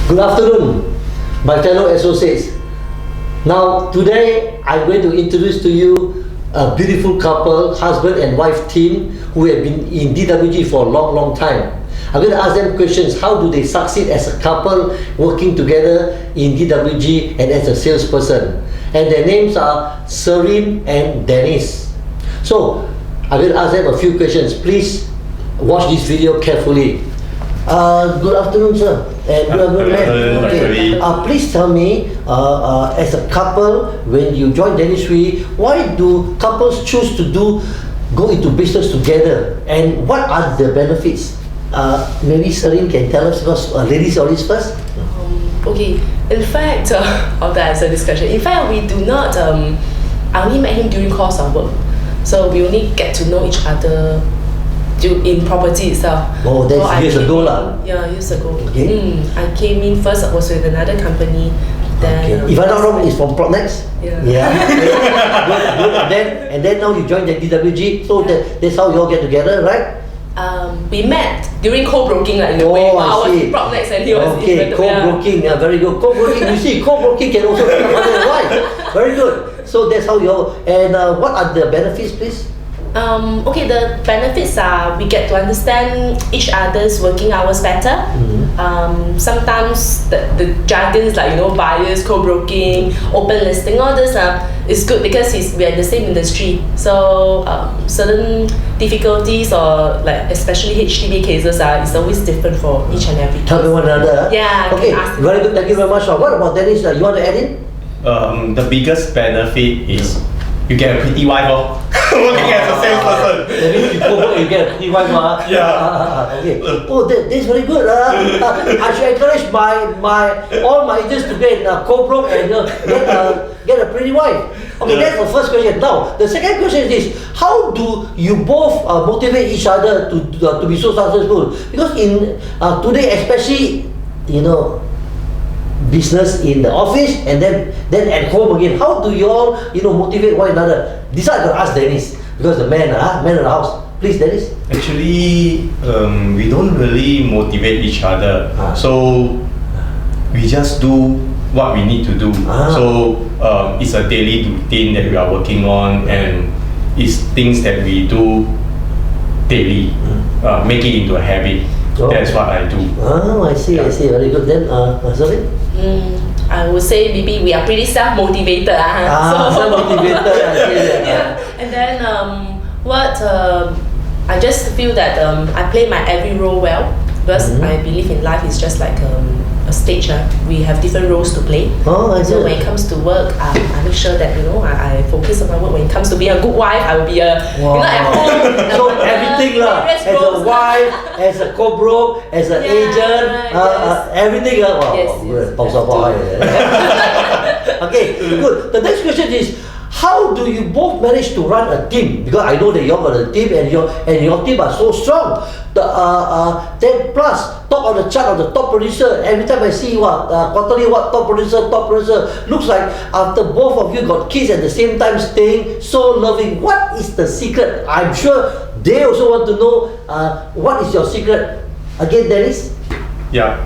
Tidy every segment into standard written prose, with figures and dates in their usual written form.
Good afternoon, my fellow associates. Now, today I'm going to introduce to you a beautiful couple, husband and wife team, who have been in DWG for a long time. I'm going to ask them questions. How do they succeed as a couple working together in DWG and as a salesperson? And their names are Serene and Dennis. So, I'm going to ask them a few questions. Please watch this video carefully. Good afternoon, sir. And good afternoon, okay. Please tell me, as a couple, when you join Dentistry, why do couples choose to go into business together, and what are the benefits? Maybe Serene can tell us, because ladies always first. Okay, in fact, I'll answer this question. In fact, we do not, I only met him during course of work. So we only get to know each other in property itself. Oh, that's years ago lah. Yeah, years ago. Okay. I came in first, I was with another company. Then, okay. If I'm not wrong, it's from Prognex. Yeah. Good. And then now you join the DWG, so that's how you all get together, right? We met during co-broking, like, in a way. I was in Prognex and he was in co-broking, yeah, very good. Co-broking, you see, co-broking can also be a husband and wife. Very good. So that's how you all, and what are the benefits, please? Okay, the benefits are we get to understand each other's working hours better. Sometimes the jargons like, buyers, co-broking, open listing, all this is good because we are in the same industry. So certain difficulties or like especially HDB cases it's always different for each and every case. Help one another. Yeah. Okay, very good. Thank you very much. What about Dennis? You want to add in? The biggest benefit is you get a pretty wife. Working as a salesperson. That means you go work, you get a pretty wife. Yeah. Okay. Oh, that's very good. I should encourage all my agents to get co-broke and get a pretty wife. Okay, that's the first question. Now, the second question is this: how do you both motivate each other to be so successful? Because in today, especially, business in the office and then at home again. How do you all motivate one another? This I gotta ask Dennis, because the man of the house. Please, Dennis. Actually, we don't really motivate each other. So we just do what we need to do. So it's a daily routine that we are working on, and it's things that we do daily. Make it into a habit. That's what I do. I see. Very good. Then, sorry? I would say maybe we are pretty self-motivated. Self-motivated. Yeah. And then I just feel that I play my every role well, because I believe in life is just like a stage. We have different roles to play. So when it comes to work, I make sure that I focus on my work. When it comes to being a good wife, I will be at home. So everything lah, as a wife, as a co-broke, as an agent, everything lah. Yes. Okay, good. The next question is, how do you both manage to run a team? Because I know that you all got a team, and your team are so strong. The 10 plus top on the chart of the top producer. Every time I see quarterly top producer. Looks like after both of you got kids at the same time, staying so loving. What is the secret? I'm sure they also want to know. What is your secret? Again, Dennis. Yeah.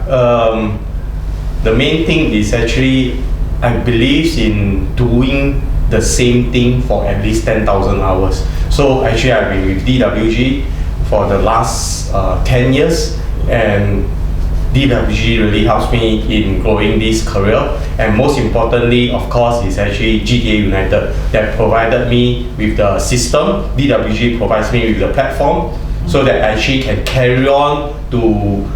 The main thing is actually I believe in doing the same thing for at least 10,000 hours. So actually I've been with DWG for the last 10 years, and DWG really helps me in growing this career. And most importantly, of course, is actually GTA United that provided me with the system. DWG provides me with the platform so that I actually can carry on to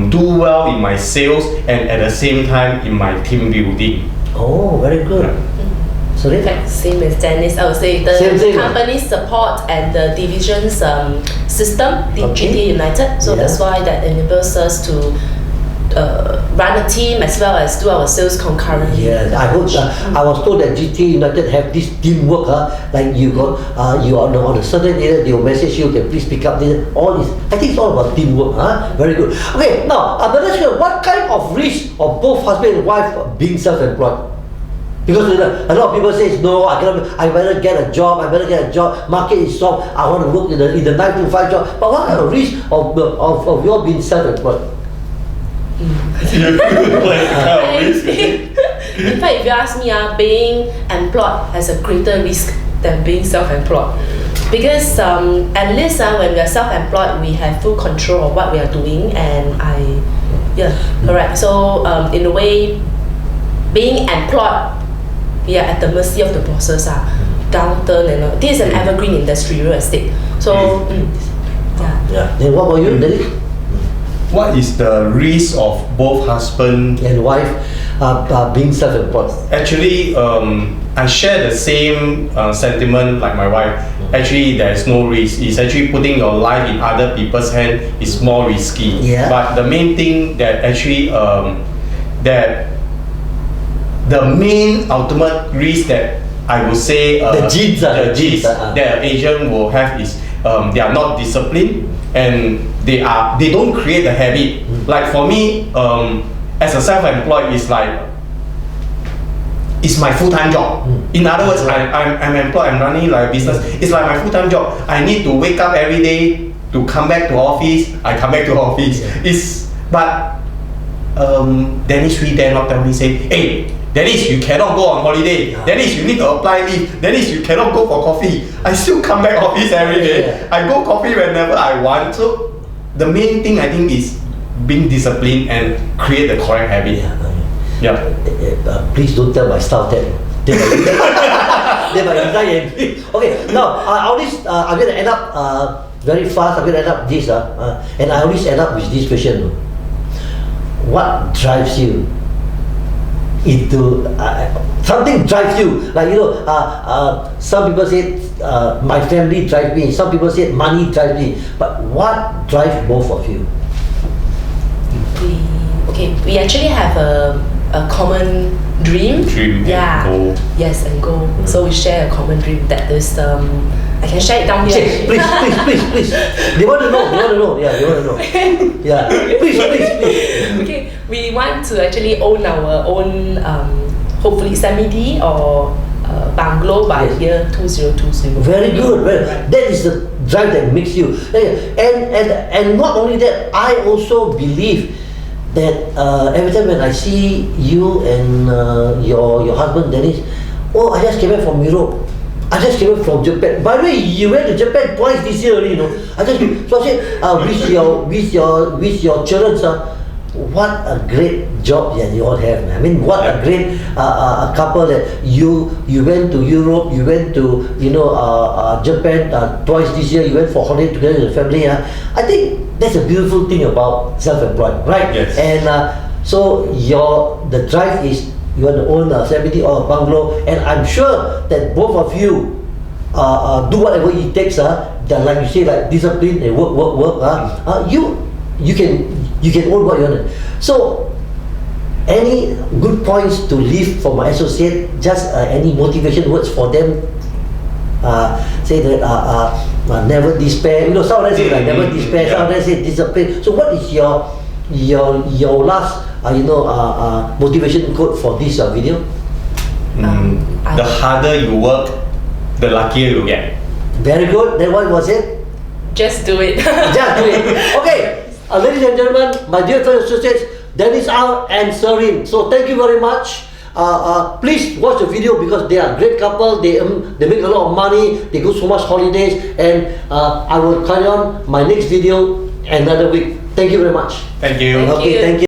do well in my sales and at the same time in my team building. Oh, very good. Sorry? Same as Dennis, I would say the company support and the division's system, the GTA United. So that's why that enables us to run a team as well as do our sales concurrently. Yes, I hope. I was told that GTA United have this teamwork. Like you got, you are on a certain area, they will message you. Can please pick up this. All this. I think it's all about teamwork. Very good. Okay, now the next question: what kind of risk of both husband and wife being self-employed? Because a lot of people say no, I better get a job. Market is soft. I want to work in the 9 to 5 job. But what kind of risk of you all being self-employed? What kind of risk? In fact, if you ask me, being employed has a greater risk than being self-employed. Because at least when we are self-employed, we have full control of what we are doing, and correct. So in a way, being employed, we are at the mercy of the bosses. Downturn and all. This is an evergreen industry, real estate. So Yeah. Then what about you, Dennis? What is the risk of both husband? And wife being self-employed? Actually, I share the same sentiment like my wife. Actually, there is no risk. It's actually putting your life in other people's hands is more risky. Yeah. But the main thing that actually that the main ultimate risk that I would say The genes that an Asian will have is they are not disciplined, and they don't create a habit. Like for me, as a self-employed, it's my full-time job. In other words, I'm employed, I'm running like a business. It's like my full-time job. I need to wake up every day to come back to office. I come back to office. But Dennis Wee dare not tell me, say, hey, Dennis, you cannot go on holiday. Dennis, you need to apply leave. Dennis, you cannot go for coffee. I still come back office every day. I go coffee whenever I want. So the main thing I think is being disciplined and create the correct habit. Yeah. Please don't tell my staff that. They might resign. Okay, now I'm going to end up very fast. I'm going to end up this, and I always end up with this question: what drives you into something drives you? Like some people say my family drives me. Some people say money drives me. But what drives both of you? We actually have a common dream. And goal. Yes, and goal. So we share a common dream that is I can share it down here. Please. They want to know. Yeah, they want to know. Yeah, please. Okay, we want to actually own our own, hopefully semi-D or bungalow by year 2020. Very good. That is the drive that makes you. And not only that, I also believe that every time when I see you and your husband Dennis, I just came back from Europe. I just came back from Japan. By the way, you went to Japan twice this year already, I said, with your children, what a great job that you all have, man. I mean, what a great couple that you went to Europe, you went to Japan twice this year. You went for holiday together with the family. I think that's a beautiful thing about self-employed, right? Yes. And so the drive is you want to own a semi-D or a bungalow, and I'm sure that both of you do whatever it takes. That, like you say, like discipline and work. You can own what you want. So, any good points to leave for my associate? Just any motivation words for them? Say that never despair. Some of them say like never despair. Some of them say discipline. So, what is your last motivation quote for this video? The harder you work, the luckier you get. Very good. Then what was it? Just do it. Just do it. Okay. Ladies and gentlemen, my dear fellow associates, Dennis R and Serene. So thank you very much. Please watch the video because they are a great couple. They make a lot of money. They go so much holidays, and I will carry on my next video another week. Thank you very much. Thank you. Thank you. Thank you.